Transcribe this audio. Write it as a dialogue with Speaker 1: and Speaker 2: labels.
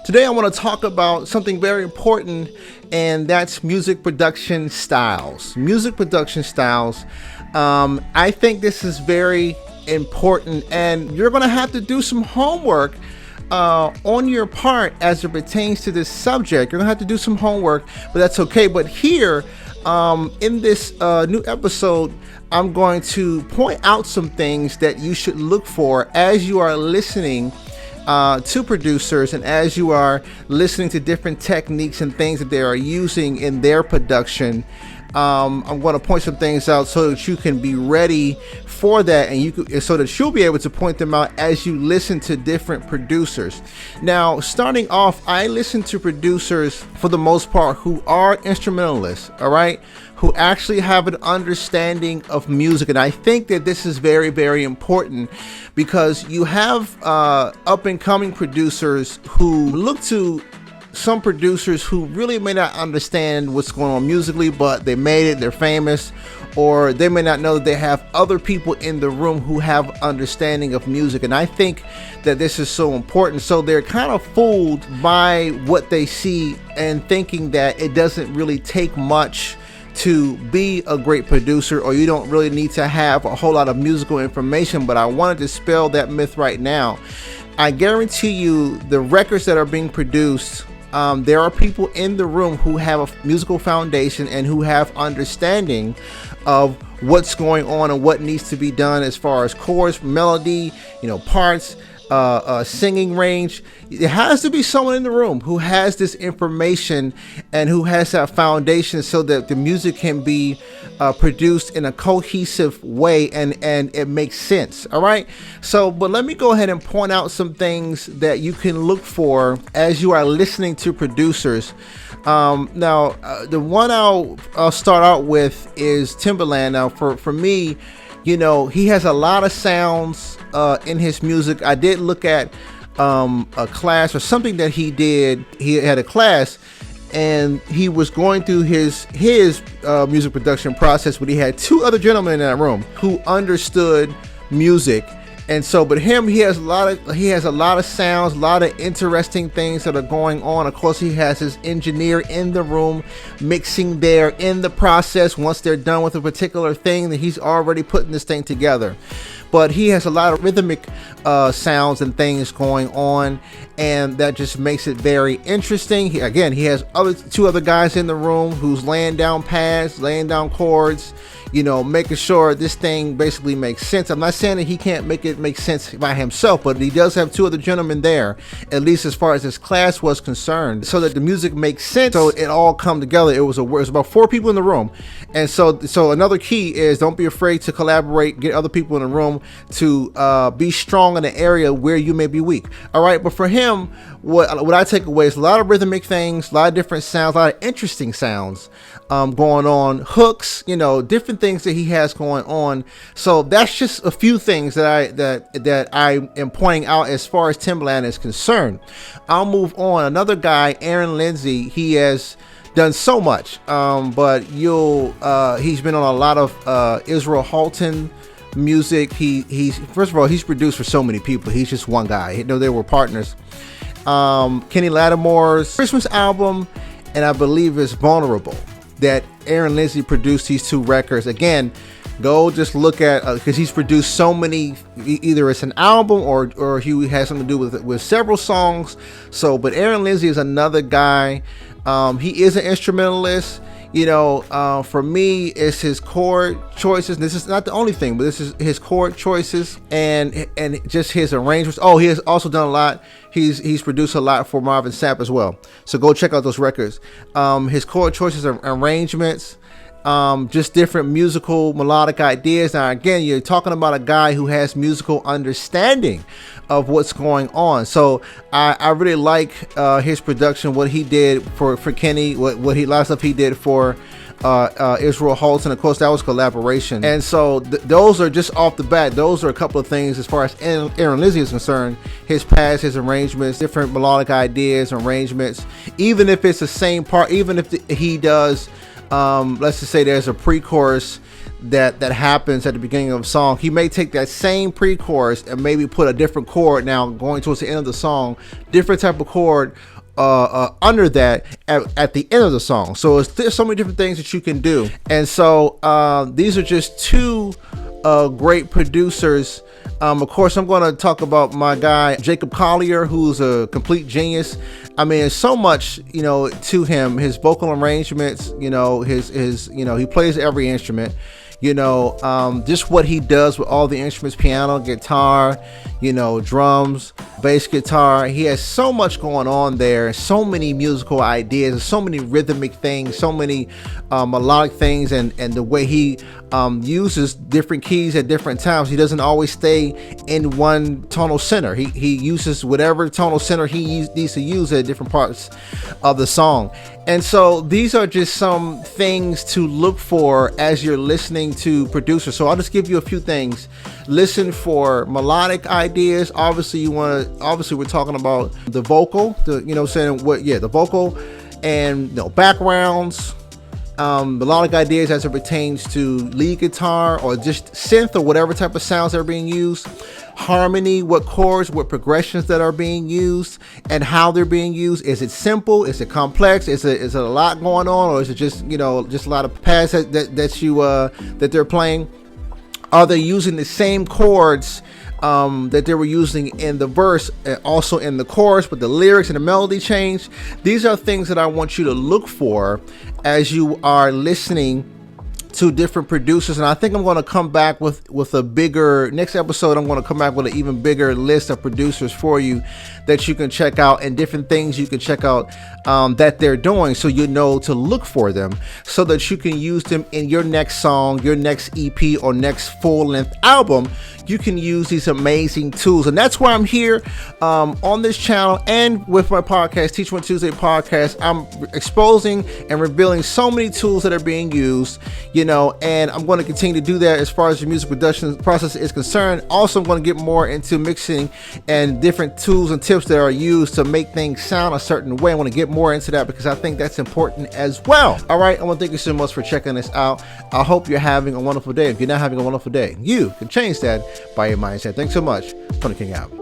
Speaker 1: Today I want to talk about something very important, and that's music production styles. Music production styles. I think this is very important, and you're going to have to do some homework on your part as it pertains to this subject. You're going to have to do some homework, but that's okay. But here, in this new episode, I'm going to point out some things that you should look for as you are listening to producers, and as you are listening to different techniques and things that they are using in their production. I'm going to point some things out so that you can be ready for that, and so that you'll be able to point them out as you listen to different producers. Now, starting off, I listen to producers for the most part who are instrumentalists, all right, who actually have an understanding of music. And I think that this is very, very important, because you have up and coming producers who look to some producers who really may not understand what's going on musically, but they made it, they're famous, or they may not know that they have other people in the room who have understanding of music. And I think that this is so important. So they're kind of fooled by what they see, and thinking that it doesn't really take much to be a great producer, or you don't really need to have a whole lot of musical information. But I want to dispel that myth right now. I guarantee you, the records that are being produced, there are people in the room who have a musical foundation and who have understanding of what's going on and what needs to be done as far as chords, melody, parts, singing range. It has to be someone in the room who has this information and who has that foundation, so that the music can be produced in a cohesive way and it makes sense. All right. So, but let me go ahead and point out some things that you can look for as you are listening to producers. Now, the one I'll start out with is Timbaland. Now, for me, he has a lot of sounds in his music. I did look at a class or something that he did. He had a class, and he was going through his music production process, but he had two other gentlemen in that room who understood music. And so, but he has a lot of sounds, a lot of interesting things that are going on. Of course, he has his engineer in the room mixing there in the process. Once they're done with a particular thing, that he's already putting this thing together. But he has a lot of rhythmic sounds and things going on, and that just makes it very interesting. He has two other guys in the room who's laying down pads, laying down chords, making sure this thing basically makes sense. I'm not saying that he can't make it make sense by himself, but he does have two other gentlemen there, at least as far as his class was concerned, so that the music makes sense, so it all come together. It was about 4 people in the room. And so another key is, don't be afraid to collaborate, get other people in the room to be strong in the area where you may be weak. All right. But for him, what I take away is a lot of rhythmic things, a lot of different sounds, a lot of interesting sounds going on, hooks, different things that he has going on. So that's just a few things that I am pointing out as far as Timbaland is concerned. I'll move on. Another guy, Aaron Lindsay, he has done so much, but he's been on a lot of Israel Houghton music. He's first of all, he's produced for so many people. He's just one guy. They were partners. Kenny Lattimore's Christmas album, and I believe it's Vulnerable, that Aaron Lindsay produced these 2 records. Again, go just look at, because he's produced so many, either it's an album or he has something to do with several songs. So, but Aaron Lindsay is another guy. He is an instrumentalist. For me, it's his chord choices. This is not the only thing, but this is his chord choices and just his arrangements. Oh, he has also done a lot. He's produced a lot for Marvin Sapp as well. So go check out those records. His chord choices and arrangements, just different musical melodic ideas. Now, again, you're talking about a guy who has musical understanding of what's going on. So I really like his production, what he did for Kenny, what a lot of stuff he did for Israel Houghton. Of course, that was collaboration. And so those are just off the bat. Those are a couple of things as far as Aaron Lindsay is concerned. His past, his arrangements, different melodic ideas, arrangements. Even if it's the same part, even if he does, let's just say there's a pre-chorus that happens at the beginning of a song. He may take that same pre-chorus and maybe put a different chord. Now going towards the end of the song, different type of chord under that at the end of the song. So there's so many different things that you can do. And so these are just two great producers. Of course, I'm going to talk about my guy Jacob Collier, who's a complete genius. I mean, there's so much, to him. His vocal arrangements, his he plays every instrument. Just what he does with all the instruments, piano, guitar, drums, bass guitar. He has so much going on there, so many musical ideas, so many rhythmic things, so many melodic things, and the way he uses different keys at different times. He doesn't always stay in one tonal center. He uses whatever tonal center he needs to use at different parts of the song. And so these are just some things to look for as you're listening to producers. So I'll just give you a few things. Listen for melodic ideas. Obviously we're talking about the vocal, the vocal and backgrounds, melodic ideas as it pertains to lead guitar or just synth or whatever type of sounds that are being used. Harmony, what chords, what progressions that are being used, and how they're being used. Is it simple? Is it complex? Is it a lot going on, or is it just just a lot of pads that they're playing? Are they using the same chords that they were using in the verse and also in the chorus, but the lyrics and the melody change? These are things that I want you to look for as you are listening to different producers. And I think I'm going to come back with a bigger next episode. I'm going to come back with an even bigger list of producers for you that you can check out, and different things you can check out that they're doing, so you know to look for them, so that you can use them in your next song, your next EP, or next full-length album. You can use these amazing tools, and that's why I'm here on this channel and with my podcast, Teach One Tuesday podcast. I'm exposing and revealing so many tools that are being used, and I'm going to continue to do that as far as the music production process is concerned. Also, I'm going to get more into mixing and different tools and tips that are used to make things sound a certain way. I want to get more into that because I think that's important as well. All right, I want to thank you so much for checking this out. I hope you're having a wonderful day. If you're not having a wonderful day, you can change that by your mindset. Thanks so much. Tony King out.